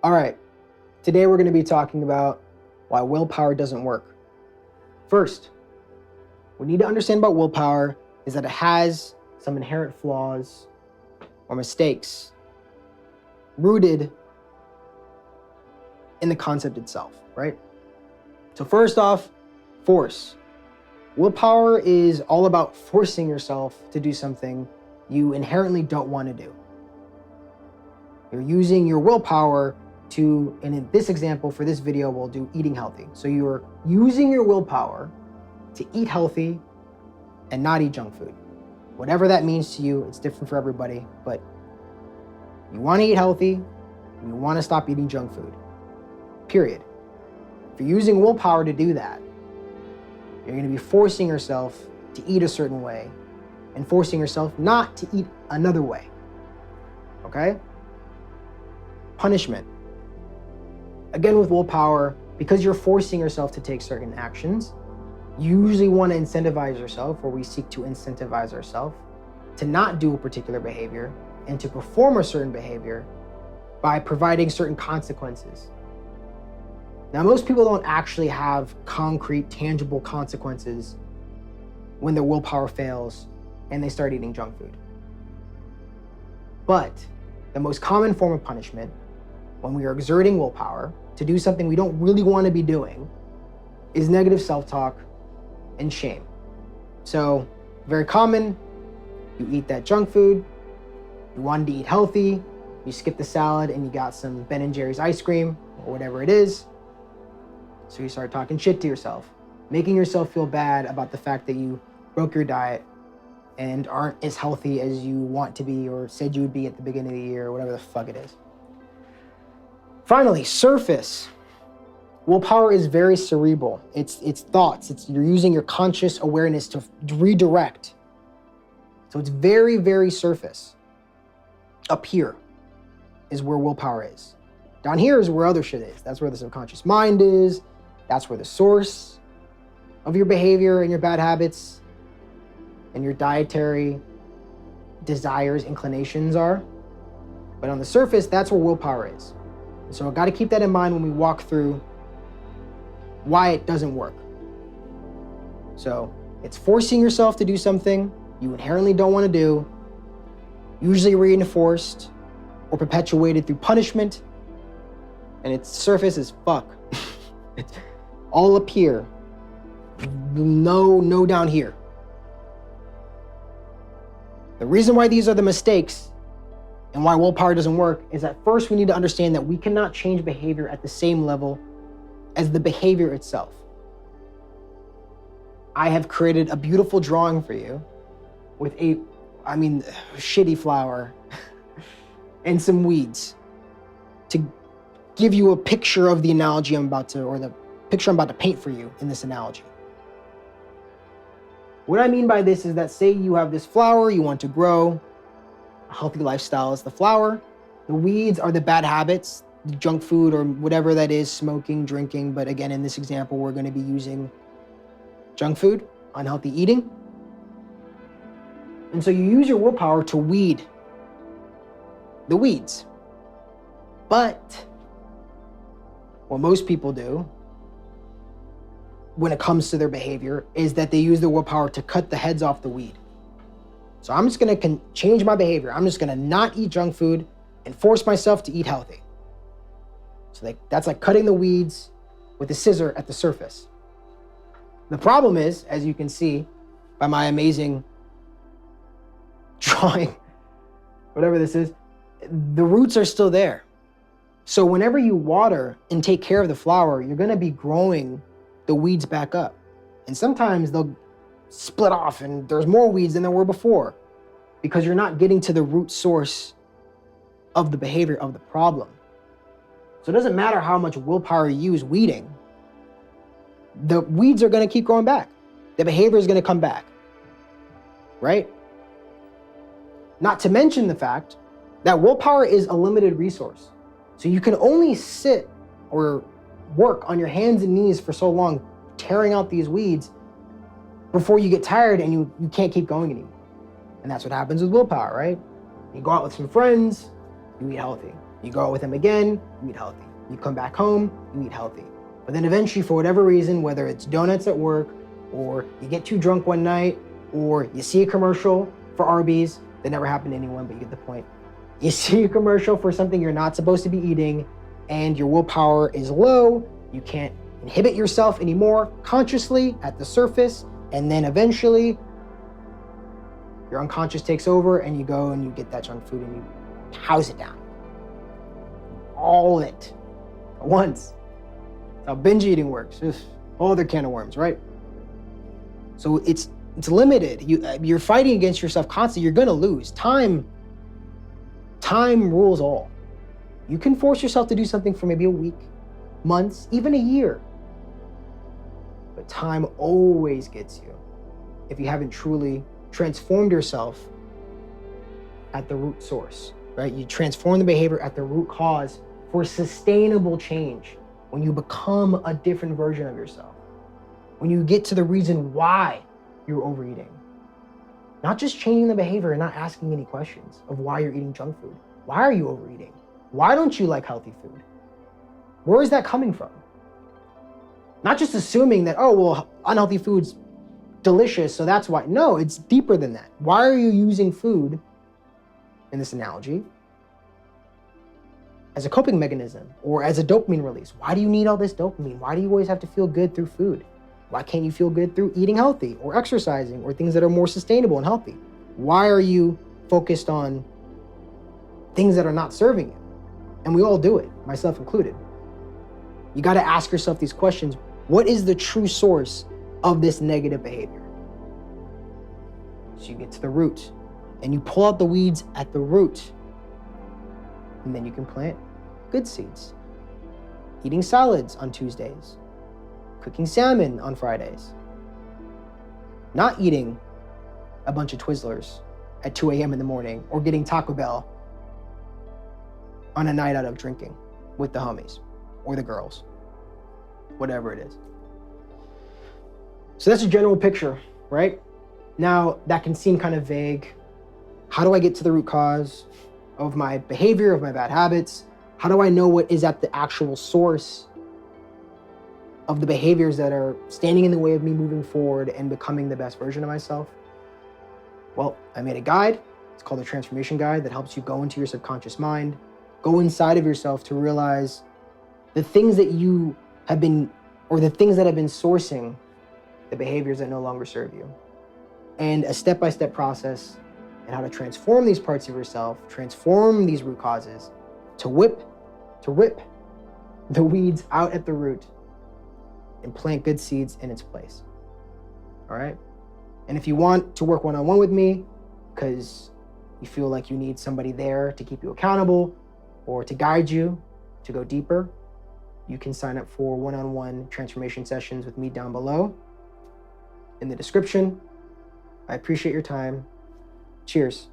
All right, today we're going to be talking about why willpower doesn't work. First, what we need to understand about willpower is that it has some inherent flaws or mistakes rooted in the concept itself, right? So first off, force. Willpower is all about forcing yourself to do something you inherently don't want to do. You're using your willpower to, and in this example, for this video, we'll do eating healthy. So you're using your willpower to eat healthy and not eat junk food. Whatever that means to you, it's different for everybody, but you want to eat healthy and you want to stop eating junk food, period. If you're using willpower to do that, you're going to be forcing yourself to eat a certain way and forcing yourself not to eat another way, okay? Punishment. Again, with willpower, because you're forcing yourself to take certain actions, you usually want to incentivize yourself, or we seek to incentivize ourselves to not do a particular behavior and to perform a certain behavior by providing certain consequences. Now, most people don't actually have concrete, tangible consequences when their willpower fails and they start eating junk food. But the most common form of punishment when we are exerting willpower to do something we don't really want to be doing is negative self-talk and shame. So, very common, you eat that junk food, you wanted to eat healthy, you skip the salad and you got some Ben & Jerry's ice cream or whatever it is. So you start talking shit to yourself, making yourself feel bad about the fact that you broke your diet and aren't as healthy as you want to be or said you would be at the beginning of the year or whatever the fuck it is. Finally, surface. Willpower is very cerebral. It's thoughts. You're using your conscious awareness to redirect. So it's very, very surface. Up here is where willpower is. Down here is where other shit is. That's where the subconscious mind is. That's where the source of your behavior and your bad habits and your dietary desires, inclinations are. But on the surface, that's where willpower is. So I've got to keep that in mind when we walk through why it doesn't work. So it's forcing yourself to do something you inherently don't want to do, usually reinforced or perpetuated through punishment, and its surface is fuck. It's all up here, no down here. The reason why these are the mistakes and why willpower doesn't work is that first we need to understand that we cannot change behavior at the same level as the behavior itself. I have created a beautiful drawing for you with shitty flour and some weeds to give you a picture of the analogy or the picture I'm about to paint for you in this analogy. What I mean by this is that, say you have this flower you want to grow. A healthy lifestyle is the flower. The weeds are the bad habits, the junk food or whatever that is, smoking, drinking. But again, in this example, we're going to be using junk food, unhealthy eating. And so you use your willpower to weed the weeds. But what most people do when it comes to their behavior is that they use their willpower to cut the heads off the weed. So I'm just gonna change my behavior. I'm just gonna not eat junk food and force myself to eat healthy. So that's like cutting the weeds with a scissor at the surface. The problem is, as you can see by my amazing drawing, whatever this is, the roots are still there. So whenever you water and take care of the flower, you're gonna be growing the weeds back up. And sometimes they'll split off and there's more weeds than there were before because you're not getting to the root source of the behavior of the problem. So it doesn't matter how much willpower you use weeding, the weeds are gonna keep growing back. The behavior is gonna come back, right? Not to mention the fact that willpower is a limited resource. So you can only sit or work on your hands and knees for so long, tearing out these weeds before you get tired and you can't keep going anymore. And that's what happens with willpower, right? You go out with some friends, you eat healthy. You go out with them again, you eat healthy. You come back home, you eat healthy. But then eventually, for whatever reason, whether it's donuts at work, or you get too drunk one night, or you see a commercial for Arby's, that never happened to anyone, but you get the point. You see a commercial for something you're not supposed to be eating, and your willpower is low, you can't inhibit yourself anymore consciously at the surface, and then eventually your unconscious takes over and you go and you get that junk food and you house it down. All of it at once. That's how binge eating works. Ugh, whole other can of worms, right? So it's limited. You're fighting against yourself constantly. You're gonna lose. Time rules all. You can force yourself to do something for maybe a week, months, even a year. But time always gets you if you haven't truly transformed yourself at the root source, right? You transform the behavior at the root cause for sustainable change. When you become a different version of yourself, when you get to the reason why you're overeating, not just changing the behavior and not asking any questions of why you're eating junk food. Why are you overeating? Why don't you like healthy food? Where is that coming from? Not just assuming that, oh, well, unhealthy food's delicious, so that's why. No, it's deeper than that. Why are you using food, in this analogy, as a coping mechanism or as a dopamine release? Why do you need all this dopamine? Why do you always have to feel good through food? Why can't you feel good through eating healthy or exercising or things that are more sustainable and healthy? Why are you focused on things that are not serving you? And we all do it, myself included. You got to ask yourself these questions. What is the true source of this negative behavior? So you get to the root and you pull out the weeds at the root. And then you can plant good seeds. Eating salads on Tuesdays. Cooking salmon on Fridays. Not eating a bunch of Twizzlers at 2 a.m. in the morning or getting Taco Bell on a night out of drinking with the homies or the girls, whatever it is. So that's a general picture, right? Now, that can seem kind of vague. How do I get to the root cause of my behavior, of my bad habits? How do I know what is at the actual source of the behaviors that are standing in the way of me moving forward and becoming the best version of myself? Well, I made a guide. It's called the Transformation Guide that helps you go into your subconscious mind, go inside of yourself to realize the things that you have been, or the things that have been sourcing the behaviors that no longer serve you. And a step-by-step process and how to transform these parts of yourself, transform these root causes, to rip the weeds out at the root and plant good seeds in its place. All right? And if you want to work one-on-one with me because you feel like you need somebody there to keep you accountable or to guide you to go deeper, you can sign up for one-on-one transformation sessions with me down below in the description. I appreciate your time. Cheers.